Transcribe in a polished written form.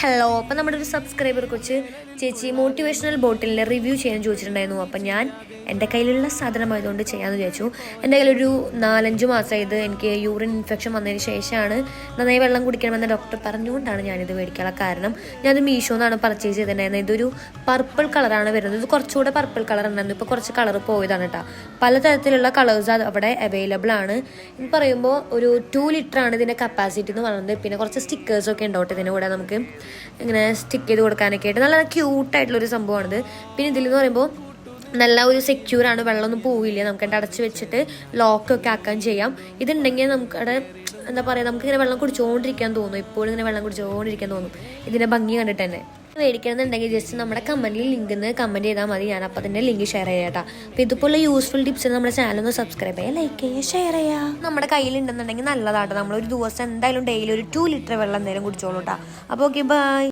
Hello, അപ്പം നമ്മുടെ ഒരു സബ്സ്ക്രൈബർ കൊച്ച് ചേച്ചി മോട്ടിവേഷണൽ ബോട്ടിലിൻ്റെ റിവ്യൂ ചെയ്യാൻ ചോദിച്ചിട്ടുണ്ടായിരുന്നു. അപ്പം ഞാൻ എൻ്റെ കയ്യിലുള്ള സാധനമായതുകൊണ്ട് ചെയ്യാമെന്ന് വിചാരിച്ചു. എൻ്റെ കയ്യിലൊരു 4-5 മാസമായത് എനിക്ക് യൂറിൻ ഇൻഫെക്ഷൻ വന്നതിന് ശേഷമാണ് നന്നായി വെള്ളം കുടിക്കണമെന്ന് ഡോക്ടർ പറഞ്ഞുകൊണ്ടാണ് ഞാനിത് മേടിക്കാനുള്ള കാരണം. ഞാനത് മീഷോന്നാണ് പർച്ചേസ് ചെയ്തിട്ടുണ്ടായിരുന്നത്. ഇതൊരു പർപ്പിൾ കളറാണ് വരുന്നത്. ഇത് കുറച്ചുകൂടെ പർപ്പിൾ കളർ ഉണ്ടായിരുന്നു. ഇപ്പോൾ കുറച്ച് കളർ പോയതാണ് കേട്ടോ. പലതരത്തിലുള്ള കളേഴ്സ് അവിടെ അവൈലബിൾ ആണ്. എന്ന് പറയുമ്പോൾ ഒരു 2 ലിറ്ററാണ് ഇതിൻ്റെ കപ്പാസിറ്റി എന്ന് പറയുന്നത്. പിന്നെ കുറച്ച് സ്റ്റിക്കേഴ്സൊക്കെ ഉണ്ടാവട്ടെ ഇതിൻ്റെ കൂടെ നമുക്ക് ഇങ്ങനെ സ്റ്റിക്ക് ചെയ്ത് കൊടുക്കാനൊക്കെ ആയിട്ട് നല്ല ക്യൂട്ടായിട്ടുള്ളൊരു സംഭവമാണിത്. പിന്നെ ഇതിലെന്ന് പറയുമ്പോൾ നല്ല ഒരു സെക്യൂറാണ്, വെള്ളമൊന്നും പോവില്ല. നമുക്ക് അടച്ച് വെച്ചിട്ട് ലോക്കൊക്കെ ആക്കാൻ ചെയ്യാം. ഇതുണ്ടെങ്കിൽ നമുക്കവിടെ എന്താ പറയുക, നമുക്കിങ്ങനെ വെള്ളം കുടിച്ചുകൊണ്ടിരിക്കാൻ തോന്നും. എപ്പോഴും ഇങ്ങനെ വെള്ളം കുടിച്ചുകൊണ്ടിരിക്കാൻ തോന്നും ഇതിൻ്റെ ഭംഗി കണ്ടിട്ട് തന്നെ. മേടിക്കണമെന്നുണ്ടെങ്കിൽ ജസ്റ്റ് നമ്മുടെ കമൻറ്റിൽ ലിങ്ക് കമൻറ്റ് ചെയ്താൽ മതി. ഞാൻ അപ്പോൾ തന്നെ ലിങ്ക് ഷെയർ ചെയ്യാം കേട്ടോ. അപ്പോൾ ഇതുപോലെ യൂസ്ഫുൾ ടിപ്സ് നമ്മുടെ ചാനൽ ഒന്ന് സബ്സ്ക്രൈബ് ചെയ്യുക, ലൈക്ക് ചെയ്യുക, ഷെയർ ചെയ്യുക. നമ്മുടെ കയ്യിലുണ്ടെന്നുണ്ടെങ്കിൽ നല്ലതാട്ടോ. നമ്മളൊരു ദിവസം എന്തായാലും ഡെയിലി ഒരു 2 ലിറ്റർ വെള്ളം എന്തായാലും കുടിച്ചോളൂ കേട്ടോ. അപ്പോൾ ഓക്കെ, ബൈ.